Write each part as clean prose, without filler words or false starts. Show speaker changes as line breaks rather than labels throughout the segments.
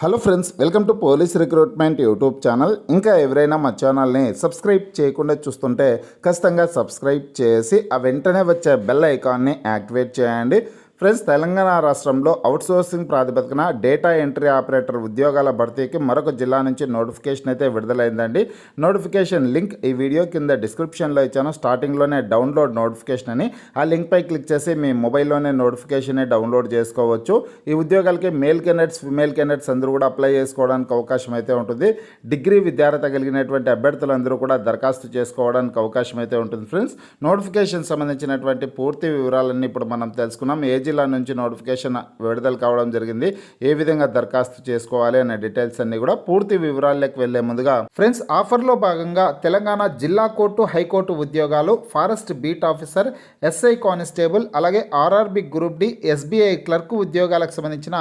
Hello friends, welcome to police recruitment YouTube channel. ఇంకా ఎవరైనా మా ఛానల్ని సబ్స్క్రైబ్ చేయకుండా చూస్తుంటే ఖచ్చితంగా సబ్స్క్రైబ్ చేసి ఆ వెంటనే వచ్చే బెల్ ఐకాన్ని యాక్టివేట్ చేయండి. ఫ్రెండ్స్, తెలంగాణ రాష్ట్రంలో అవుట్సోర్సింగ్ ప్రాతిపదికన డేటా ఎంట్రీ ఆపరేటర్ ఉద్యోగాల భర్తీకి మరొక జిల్లా నుంచి నోటిఫికేషన్ అయితే విడుదలైందండి. నోటిఫికేషన్ లింక్ ఈ వీడియో కింద డిస్క్రిప్షన్లో ఇచ్చాను. స్టార్టింగ్లోనే డౌన్లోడ్ నోటిఫికేషన్ అని ఆ లింక్పై క్లిక్ చేసి మీ మొబైల్లోనే నోటిఫికేషన్ డౌన్లోడ్ చేసుకోవచ్చు. ఈ ఉద్యోగాలకి మేల్ క్యాండిడేట్స్, ఫిమేల్ క్యాండిడేట్స్ అందరూ కూడా అప్లై చేసుకోవడానికి అవకాశం అయితే ఉంటుంది. డిగ్రీ విద్యార్హత కలిగినటువంటి అభ్యర్థులందరూ కూడా దరఖాస్తు చేసుకోవడానికి అవకాశం అయితే ఉంటుంది. ఫ్రెండ్స్, నోటిఫికేషన్ సంబంధించినటువంటి పూర్తి వివరాలన్నీ ఇప్పుడు మనం తెలుసుకున్నాం. ఏ జిల్లా నుంచి నోటిఫికేషన్ విడుదల కావడం జరిగింది, ఏ విధంగా దరఖాస్తు చేసుకోవాలి అనే డీటెయిల్స్ అన్ని కూడా పూర్తి వివరాల్లోకి వెళ్లే ముందుగా ఫ్రెండ్స్, ఆఫర్లో భాగంగా తెలంగాణ జిల్లా కోర్టు, హైకోర్టు ఉద్యోగాలు, forest beat officer, SI constable, అలాగే RRB group D, SBI clerk ఉద్యోగాలకు సంబంధించిన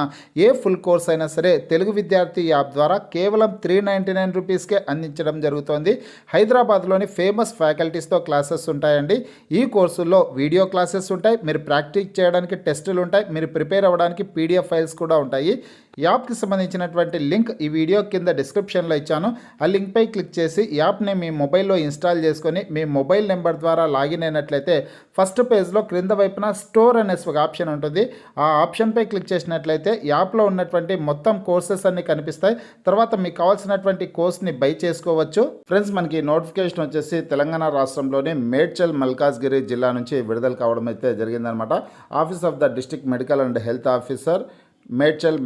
ఏ ఫుల్ కోర్స్ అయినా సరే తెలుగు విద్యార్థి యాప్ ద్వారా కేవలం 399 రూపీస్కే అందించడం జరుగుతోంది. హైదరాబాద్లోని ఫేమస్ ఫ్యాకల్టీస్తో క్లాసెస్ ఉంటాయండి. ఈ కోర్సుల్లో వీడియో క్లాసెస్ ఉంటాయి, మీరు ప్రాక్టీస్ చేయడానికి టెస్టులు ఉంటాయి, మీరు ప్రిపేర్ అవ్వడానికి పీడిఎఫ్ ఫైల్స్ కూడా ఉంటాయి. యాప్కి సంబంధించినటువంటి లింక్ ఈ వీడియో కింద డిస్క్రిప్షన్లో ఇచ్చాను. ఆ లింక్పై క్లిక్ చేసి యాప్ని మీ మొబైల్లో ఇన్స్టాల్ చేసుకొని మీ మొబైల్ నెంబర్ ద్వారా లాగిన్ అయినట్లయితే ఫస్ట్ పేజ్లో క్రింద వైపున స్టోర్ అనే ఒక ఆప్షన్ ఉంటుంది. ఆ ఆప్షన్పై క్లిక్ చేసినట్లయితే యాప్లో ఉన్నటువంటి మొత్తం కోర్సెస్ అన్ని కనిపిస్తాయి. తర్వాత మీకు కావాల్సినటువంటి కోర్స్ని బై చేసుకోవచ్చు. ఫ్రెండ్స్, మనకి నోటిఫికేషన్ వచ్చేసి తెలంగాణ రాష్ట్రంలోని మేడ్చల్ మల్కాజ్గిరి జిల్లా నుంచి విడుదల కావడం అయితే జరిగిందనమాట. Office of the district medical and health officer Medchal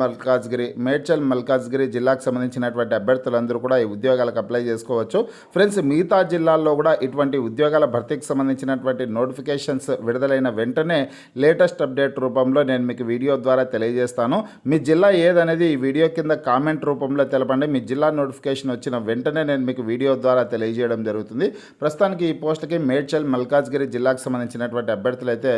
Malkajgiri జిల్లాకు సంబంధించినటువంటి అభ్యర్థులందరూ కూడా ఈ ఉద్యోగాలకు అప్లై చేసుకోవచ్చు. ఫ్రెండ్స్, మిగతా జిల్లాల్లో కూడా ఇటువంటి ఉద్యోగాల భర్తీకి సంబంధించినటువంటి నోటిఫికేషన్స్ విడుదలైన వెంటనే లేటెస్ట్ అప్డేట్ రూపంలో నేను మీకు వీడియో ద్వారా తెలియజేస్తాను. మీ జిల్లా ఏదనేది ఈ వీడియో కింద కామెంట్ రూపంలో తెలపండి. మీ జిల్లా నోటిఫికేషన్ వచ్చిన వెంటనే నేను మీకు వీడియో ద్వారా తెలియజేయడం జరుగుతుంది. ప్రస్తుతానికి ఈ పోస్టుకి మేడ్చల్ మల్కాజ్గిరి జిల్లాకు సంబంధించినటువంటి అభ్యర్థులు అయితే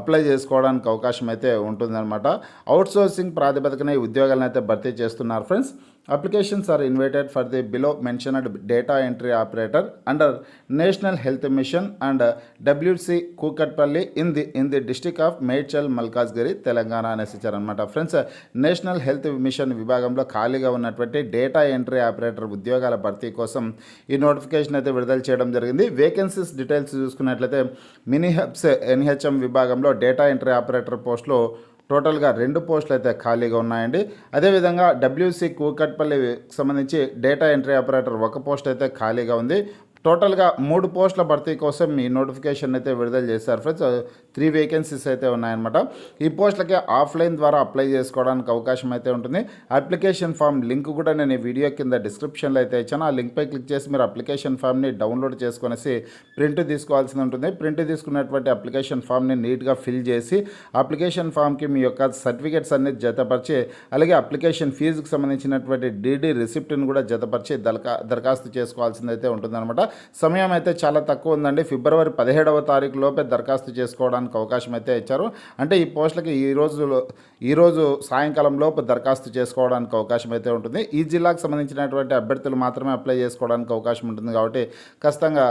అప్లై చేసుకోవడానికి అవకాశం అయితే ఉంటుందన్నమాట. అవుట్సోర్సింగ్ ప్రాతిపదికన ఈ ఉద్యోగాలను అయితే భర్తీ చేస్తున్నారు. Friends, applications are invited for the below mentioned data entry operator under national health mission and W C Kukatpally in the district of Medchal Malkajgiri Telangana అనేసి ఇచ్చారనమాట. ఫ్రెండ్స్, నేషనల్ హెల్త్ మిషన్ విభాగంలో ఖాళీగా ఉన్నటువంటి డేటా ఎంట్రీ ఆపరేటర్ ఉద్యోగాల భర్తీ కోసం ఈ నోటిఫికేషన్ అయితే విడుదల చేయడం జరిగింది. వేకెన్సీస్ డీటెయిల్స్ చూసుకున్నట్లయితే మినీ హబ్స్ ఎన్హెచ్ఎం విభాగంలో డేటా ఎంట్రీ ఆపరేటర్ పోస్టులో టోటల్గా 2 పోస్టులు అయితే ఖాళీగా ఉన్నాయండి. అదేవిధంగా డబ్ల్యూసి కూకట్పల్లికి సంబంధించి డేటా ఎంట్రీ ఆపరేటర్ 1 పోస్ట్ అయితే ఖాళీగా ఉంది. టోటల్గా 3 పోస్టుల భర్తీ కోసం ఈ నోటిఫికేషన్ అయితే విడుదల చేశారు. ఫ్రెండ్స్, 3 వేకెన్సీస్ అయితే ఉన్నాయన్నమాట. ఈ పోస్టులకి ఆఫ్లైన్ ద్వారా అప్లై చేసుకోవడానికి అవకాశం అయితే ఉంటుంది. అప్లికేషన్ ఫామ్ లింక్ కూడా నేను ఈ వీడియో కింద డిస్క్రిప్షన్లో అయితే ఇచ్చాను. ఆ లింక్పై క్లిక్ చేసి మీరు అప్లికేషన్ ఫామ్ని డౌన్లోడ్ చేసుకొనేసి ప్రింట్ తీసుకోవాల్సి ఉంటుంది. ప్రింట్ తీసుకున్నటువంటి అప్లికేషన్ ఫామ్ని నీట్గా ఫిల్ చేసి అప్లికేషన్ ఫామ్కి మీ యొక్క సర్టిఫికేట్స్ అన్ని జతపరిచి, అలాగే అప్లికేషన్ ఫీజుకి సంబంధించినటువంటి డీడీ రిసిప్ట్ని కూడా జతపరిచి దరఖాస్తు చేసుకోవాల్సింది అయితే ఉంటుందన్నమాట. సమయం అయితే చాలా తక్కువ ఉందండి. ఫిబ్రవరి 17వ తారీఖు లోపే దరఖాస్తు చేసుకోవడానికి అవకాశం అయితే ఇచ్చారు. అంటే ఈ పోస్టులకి ఈరోజు సాయంకాలం లోపు దరఖాస్తు చేసుకోవడానికి అవకాశం అయితే ఉంటుంది. ఈ జిల్లాకు సంబంధించినటువంటి అభ్యర్థులు మాత్రమే అప్లై చేసుకోవడానికి అవకాశం ఉంటుంది. కాబట్టి ఖచ్చితంగా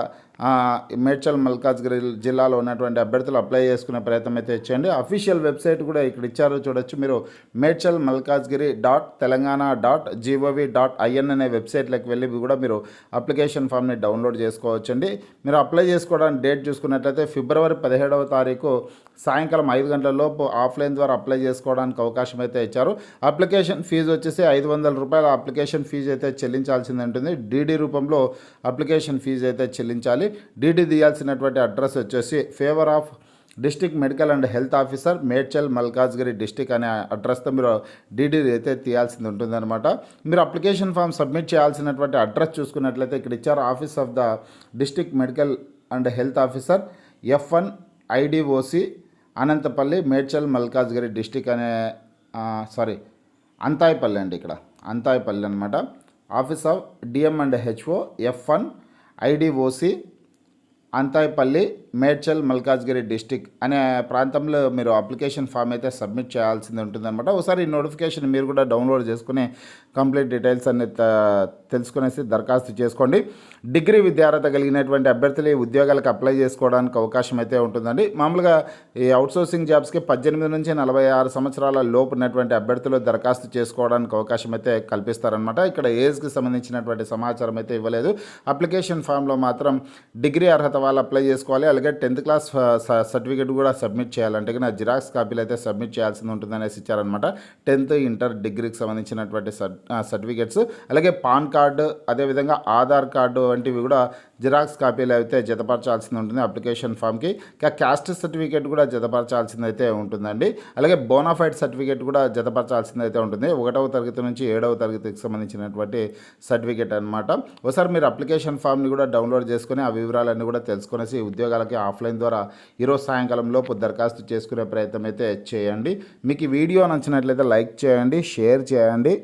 మేడ్చల్ మల్కాజ్గిరి జిల్లాలో ఉన్నటువంటి అభ్యర్థులు అప్లై చేసుకునే ప్రయత్నం అయితే ఇచ్చేయండి. అఫీషియల్ వెబ్సైట్ కూడా ఇక్కడ ఇచ్చారు, చూడొచ్చు మీరు. మేడ్చల్ మల్కాజ్గిరి .telanggana.gov.in అనే వెబ్సైట్లోకి వెళ్ళి కూడా మీరు అప్లికేషన్ ఫామ్ని డౌన్లోడ్ చేసుకోవచ్చండి. మీరు అప్లై చేసుకోవడానికి డేట్ చూసుకున్నట్లయితే ఫిబ్రవరి 17వ తారీఖు సాయంకాలం 5 గంటల లోపు ఆఫ్లైన్ ద్వారా అప్లై చేసుకోవడానికి అవకాశం అయితే ఇచ్చారు. అప్లికేషన్ ఫీజు వచ్చేసి 500 రూపాయల అప్లికేషన్ ఫీజు అయితే చెల్లించాల్సింది ఉంటుంది. డీడీ రూపంలో అప్లికేషన్ ఫీజు అయితే చెల్లించాలి. డీడీ తీయాల్సినటువంటి అడ్రస్ వచ్చేసి favour of district medical and health officer Medchal Malkajgiri district అనే అడ్రస్తో మీరు డీడీ అయితే తీయాల్సింది ఉంటుందన్నమాట. మీరు అప్లికేషన్ ఫామ్ సబ్మిట్ చేయాల్సినటువంటి అడ్రస్ చూసుకున్నట్లయితే ఇక్కడ ఇచ్చారు. Office of the district medical and health officer F1 IDOC Ananthapally Medchal Malkajgiri district అనే అంతాయిపల్లి అండి. ఇక్కడ అంతాయిపల్లి అనమాట. Office of DM and HO F1 IDOC Anthaipally, Medchal, Malkajgiri district అనే ప్రాంతంలో మీరు అప్లికేషన్ ఫామ్ అయితే సబ్మిట్ చేయాల్సింది ఉంటుందన్నమాట. ఒకసారి ఈ నోటిఫికేషన్ మీరు కూడా డౌన్లోడ్ చేసుకుని కంప్లీట్ డీటెయిల్స్ అన్ని తెలుసుకునేసి దరఖాస్తు చేసుకోండి. డిగ్రీ విద్యార్హత కలిగినటువంటి అభ్యర్థులు ఈ ఉద్యోగాలకు అప్లై చేసుకోవడానికి అవకాశం అయితే ఉంటుందండి. మామూలుగా ఈ అవుట్సోర్సింగ్ జాబ్స్కి 18 నుంచి 46 సంవత్సరాల లోపు ఉన్నటువంటి అభ్యర్థులు దరఖాస్తు చేసుకోవడానికి అవకాశం అయితే కల్పిస్తారనమాట. ఇక్కడ ఏజ్కి సంబంధించినటువంటి సమాచారం అయితే ఇవ్వలేదు. అప్లికేషన్ ఫామ్లో మాత్రం డిగ్రీ అర్హత వాళ్ళు అప్లై చేసుకోవాలి. అలాగే 10th క్లాస్ సర్టిఫికేట్ కూడా సబ్మిట్ చేయాలంటే నా జిరాక్స్ కాపీలు అయితే సబ్మిట్ చేయాల్సి ఉంటుందనేసి ఇచ్చారనమాట. 10th, ఇంటర్, డిగ్రీకి సంబంధించినటువంటి సర్టిఫికేట్స్, అలాగే పాన్ కార్డు, అదేవిధంగా ఆధార్ కార్డు వంటివి కూడా జిరాక్స్ కాపీలు అయితే జతపరచాల్సింది ఉంటుంది అప్లికేషన్ ఫామ్కి. క్యాస్ట్ సర్టిఫికేట్ కూడా జతపరచాల్సింది అయితే ఉంటుందండి. అలాగే బోనాఫైడ్ సర్టిఫికేట్ కూడా జతపరచాల్సింది అయితే ఉంటుంది. 1వ తరగతి నుంచి 7వ తరగతికి సంబంధించినటువంటి సర్టిఫికేట్ అనమాట. ఒకసారి మీరు అప్లికేషన్ ఫామ్ని కూడా డౌన్లోడ్ చేసుకుని ఆ వివరాలన్నీ కూడా తెలుసుకునేసి ఉద్యోగాలకి ఆఫ్లైన్ ద్వారా ఈరోజు సాయంకాలం లోపు దరఖాస్తు చేసుకునే ప్రయత్నం అయితే చేయండి. మీకు ఈ వీడియో నచ్చినట్లయితే లైక్ చేయండి, షేర్ చేయండి.